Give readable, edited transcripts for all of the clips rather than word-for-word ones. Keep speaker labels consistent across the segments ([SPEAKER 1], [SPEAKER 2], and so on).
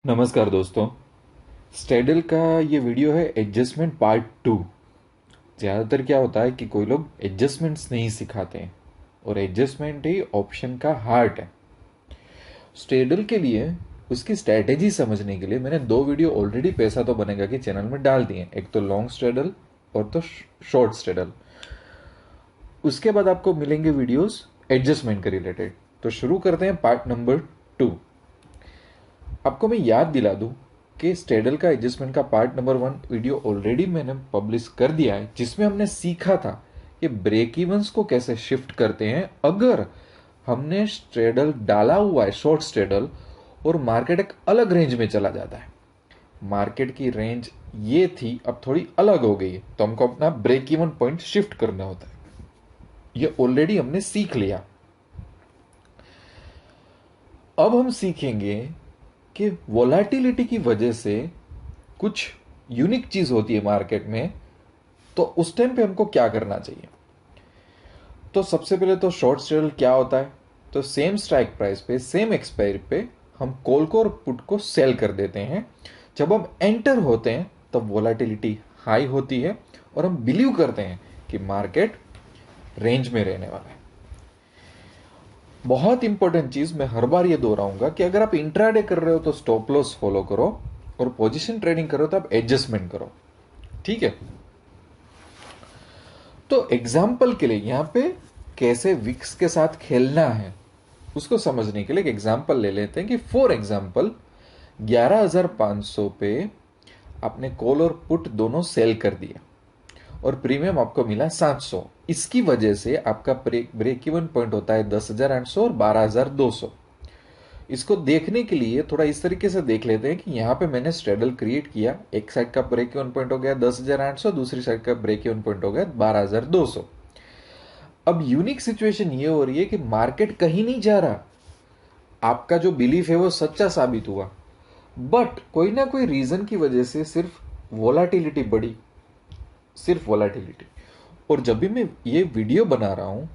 [SPEAKER 1] नमस्कार दोस्तों। स्टेडल का ये वीडियो है एडजस्टमेंट पार्ट 2। ज़्यादातर क्या होता है कि कोई लोग एडजस्टमेंट्स नहीं सिखाते हैं और एडजस्टमेंट ही ऑप्शन का हार्ट है। स्टेडल के लिए उसकी स्ट्रैटेजी समझने के लिए मैंने दो वीडियो ऑलरेडी पैसा तो बनेगा कि चैनल में डाल दिए, एक तो लॉन्ग स्टेडल और तो शॉर्ट स्टेडल। उसके बाद आपको मिलेंगे वीडियोस एडजस्टमेंट के रिलेटेड। तो शुरू करते हैं पार्ट नंबर 2। आपको मैं याद दिला दूं कि स्टेडल का एडजस्टमेंट का पार्ट नंबर 1 वीडियो ऑलरेडी मैंने पब्लिश कर दिया है, जिसमें हमने सीखा था कि ब्रेक इवंस को कैसे शिफ्ट करते हैं अगर हमने स्ट्रेडल डाला हुआ है, शॉर्ट स्ट्रेडल, और मार्केट एक अलग रेंज में चला जाता है। मार्केट की रेंज ये थी, अब थोड़ी अलग हो गई है, तो हमको अपना ब्रेक इवन पॉइंट शिफ्ट करना होता है। ये ऑलरेडी हमने सीख लिया। अब हम सीखेंगे कि वोलेटिलिटी की वजह से कुछ यूनिक चीज होती है मार्केट में, तो उस टाइम पे हमको क्या करना चाहिए। तो सबसे पहले तो शॉर्ट स्ट्रेडल क्या होता है, तो सेम स्ट्राइक प्राइस पे, सेम एक्सपायरी पे हम कॉल को और पुट को सेल कर देते हैं। जब हम एंटर होते हैं तब वोलेटिलिटी हाई होती है और हम बिलीव करते हैं कि मार्केट रेंज में रहने वाला है। बहुत इंपॉर्टेंट चीज मैं हर बार ये दोहराऊंगा कि अगर आप इंट्राडे कर रहे हो तो स्टॉप लॉस फॉलो करो, और पोजीशन ट्रेडिंग करो तो आप एडजस्टमेंट करो। ठीक है। तो एग्जाम्पल के लिए यहां पे कैसे विक्स के साथ खेलना है उसको समझने के लिए एक एग्जाम्पल ले लेते हैं कि फॉर एग्जाम्पल 11,500 पे आपने कॉल और पुट दोनों सेल कर दिया और प्रीमियम आपको मिला 700। इसकी वजह से आपका ब्रेक इवन पॉइंट होता है 10,800 और 12,200। इसको देखने के लिए थोड़ा इस तरीके से देख लेते हैं कि यहाँ पे मैंने स्ट्रेडल क्रिएट किया, एक साइड का ब्रेक इवन पॉइंट हो गया 10,800, दूसरी साइड का ब्रेक इवन पॉइंट हो गया 12,200। अब यूनिक सिचुएशन ये हो रही है कि मार्केट कहीं नहीं जा रहा, आपका जो बिलीफ है वो सच्चा साबित हुआ, बट कोई ना कोई रीजन की वजह से सिर्फ वोलाटिलिटी बढ़ी, सिर्फ वोलाटिलिटी। और जब भी मैं ये वीडियो बना रहा हूं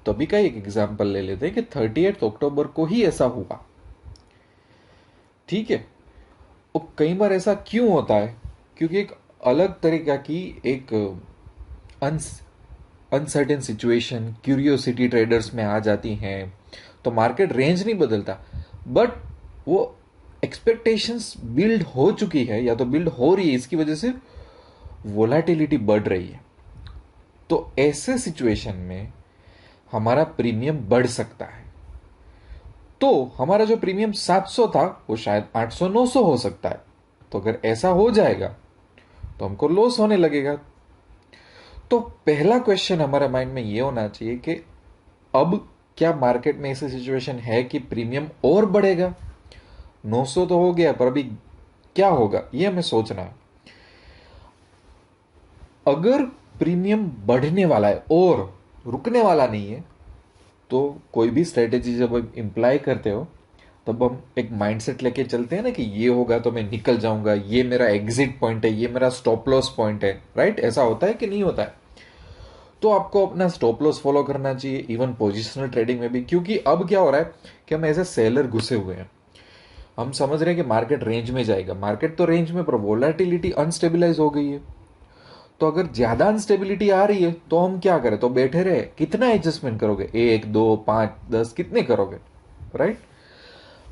[SPEAKER 1] तभी का एक एग्जांपल ले लेते हैं कि 38 अक्टूबर को ही ऐसा हुआ। ठीक है। और कई बार ऐसा क्यों होता है, क्योंकि एक अलग तरीका की एक अनसर्टेन सिचुएशन क्यूरियोसिटी ट्रेडर्स में आ जाती हैं, तो मार्केट रेंज नहीं बदलता, बट वो एक्सपेक्टेशंस बिल्ड हो चुकी है या तो बिल्ड हो रही है, इसकी वजह से वोलाटिलिटी बढ़ रही है। तो ऐसे सिचुएशन में हमारा प्रीमियम बढ़ सकता है। तो हमारा जो प्रीमियम 700 था वो शायद 800 900 हो सकता है। तो अगर ऐसा हो जाएगा तो हमको लॉस होने लगेगा। तो पहला क्वेश्चन हमारे माइंड में ये होना चाहिए कि अब क्या मार्केट में ऐसी सिचुएशन है कि प्रीमियम और बढ़ेगा। 900 तो हो गया, पर अभी क्या होगा ये हमें सोचना है। अगर प्रीमियम बढ़ने वाला है और रुकने वाला नहीं है, तो कोई भी स्ट्रेटेजी जब आप इंप्लाई करते हो तब हम एक माइंडसेट लेके चलते हैं ना कि ये होगा तो मैं निकल जाऊंगा, ये मेरा एग्जिट पॉइंट है, ये मेरा स्टॉप लॉस पॉइंट है। राइट, ऐसा होता है कि नहीं होता है। तो आपको अपना स्टॉप लॉस फॉलो करना चाहिए, इवन पोजिशनल ट्रेडिंग में भी, क्योंकि अब क्या हो रहा है कि हम एज ए सेलर घुसे हुए हैं। हम समझ रहे हैं कि मार्केट रेंज में जाएगा, मार्केट तो रेंज में, पर वोलेटिलिटी अनस्टेबिलाईज हो गई है। तो अगर ज्यादा अनस्टेबिलिटी आ रही है तो हम क्या करें, तो बैठे रहे, कितना एडजस्टमेंट करोगे, 1 2 5 10 कितने करोगे। राइट।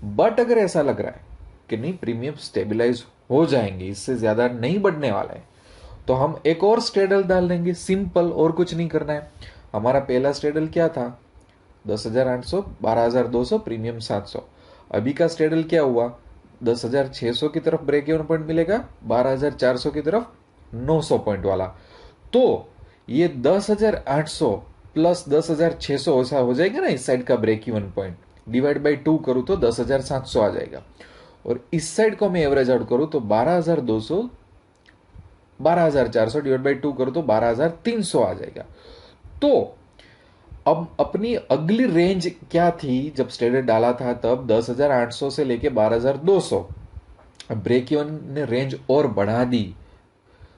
[SPEAKER 1] बट अगर ऐसा लग रहा है कि नहीं, प्रीमियम स्टेबिलाईज हो जाएंगे, इससे ज्यादा नहीं बढ़ने वाला है, तो हम एक और स्ट्रेडल डाल देंगे, सिंपल, और कुछ नहीं करना है। हमारा पहला स्ट्रेडल क्या था, 10,800 12,200 प्रीमियम 700। अभी का स्ट्रेडल क्या हुआ, 10,600 की तरफ ब्रेक इवन पॉइंट मिलेगा, 12,400 की तरफ 900 पॉइंट वाला। तो ये 10,800 प्लस 10,600 ऐसा हो जाएगा ना, इस साइड का break even point divide by 2 करूं तो 10,700 आ जाएगा, और इस साइड को मैं एवरेज आउट करूं तो 12,200, 12,400 डिवाइड बाई 2 करूं तो 12,300 आ जाएगा। तो अब अपनी अगली रेंज क्या थी, जब स्टेटस डाला था तब 10,800 से लेके 12,200। ब्रेक इवन ने रेंज और बढ़ा दी,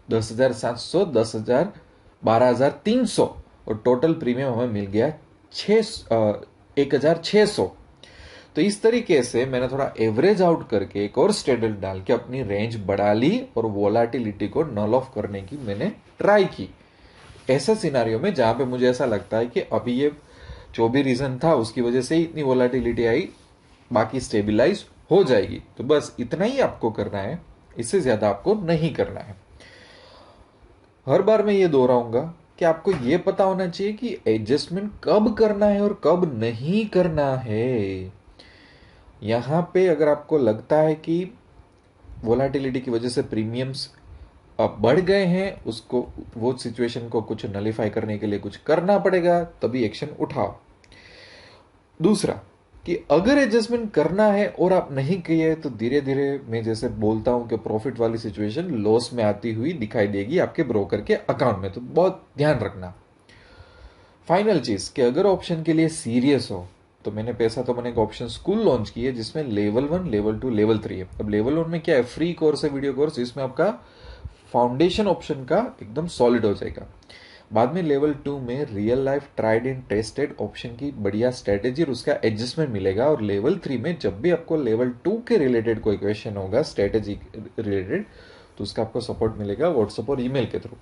[SPEAKER 1] 10,700, 10,000, 12,300, और टोटल प्रीमियम हमें मिल गया 1,600। तो इस तरीके से मैंने थोड़ा एवरेज आउट करके एक और स्ट्रेडल डाल के अपनी रेंज बढ़ा ली और वोलाटिलिटी को नल ऑफ करने की मैंने ट्राई की ऐसा सिनारियो में जहां पे मुझे ऐसा लगता है कि अभी ये जो भी रीजन था उसकी वजह से ही इतनी वोलाटिलिटी आई, बाकी स्टेबिलाईज हो जाएगी। तो बस इतना ही आपको करना है, इससे ज्यादा आपको नहीं करना है। हर बार मैं ये दोहराऊंगा कि आपको ये पता होना चाहिए कि एडजस्टमेंट कब करना है और कब नहीं करना है। यहां पे अगर आपको लगता है कि वोलाटिलिटी की वजह से प्रीमियम्स अब बढ़ गए हैं, उसको वो सिचुएशन को कुछ नलीफाई करने के लिए कुछ करना पड़ेगा, तभी एक्शन उठाओ। दूसरा कि अगर एडजस्टमेंट करना है और आप नहीं किए तो धीरे धीरे मैं जैसे बोलता हूं कि प्रॉफिट वाली सिचुएशन लॉस में आती हुई दिखाई देगी आपके ब्रोकर के अकाउंट में, तो बहुत ध्यान रखना। फाइनल चीज कि अगर ऑप्शन के लिए सीरियस हो तो मैंने पैसा तो मैंने एक ऑप्शन स्कूल लॉन्च की है जिसमें लेवल 1, लेवल 2, लेवल 3 है। अब लेवल 1 में क्या है, फ्री कोर्स है, वीडियो कोर्स, जिसमें आपका फाउंडेशन ऑप्शन का एकदम सॉलिड हो जाएगा। बाद में लेवल 2 में real life tried and tested option की बढ़िया स्ट्रेटेजी और उसका एडजस्टमेंट मिलेगा। और लेवल 3 में जब भी आपको लेवल 2 के रिलेटेड कोई क्वेश्चन होगा स्ट्रेटेजी रिलेटेड, तो उसका आपको सपोर्ट मिलेगा व्हाट्सएप और ईमेल के थ्रू।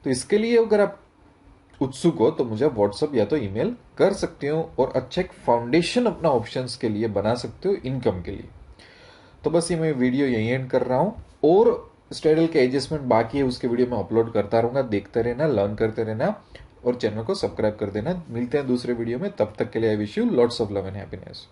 [SPEAKER 1] तो इसके लिए अगर आप उत्सुक हो तो मुझे व्हाट्सएप या तो ईमेल कर सकते हो और अच्छा एक फाउंडेशन अपना ऑप्शंस के लिए बना सकते हो इनकम के लिए। तो बस ये मैं वीडियो यही एंड कर रहा हूं, और स्ट्रेडल के एडजस्टमेंट बाकी है उसके वीडियो मैं अपलोड करता रहूंगा, देखते रहना, लर्न करते रहना और चैनल को सब्सक्राइब कर देना। मिलते हैं दूसरे वीडियो में, तब तक के लिए I wish you lots of love and happiness.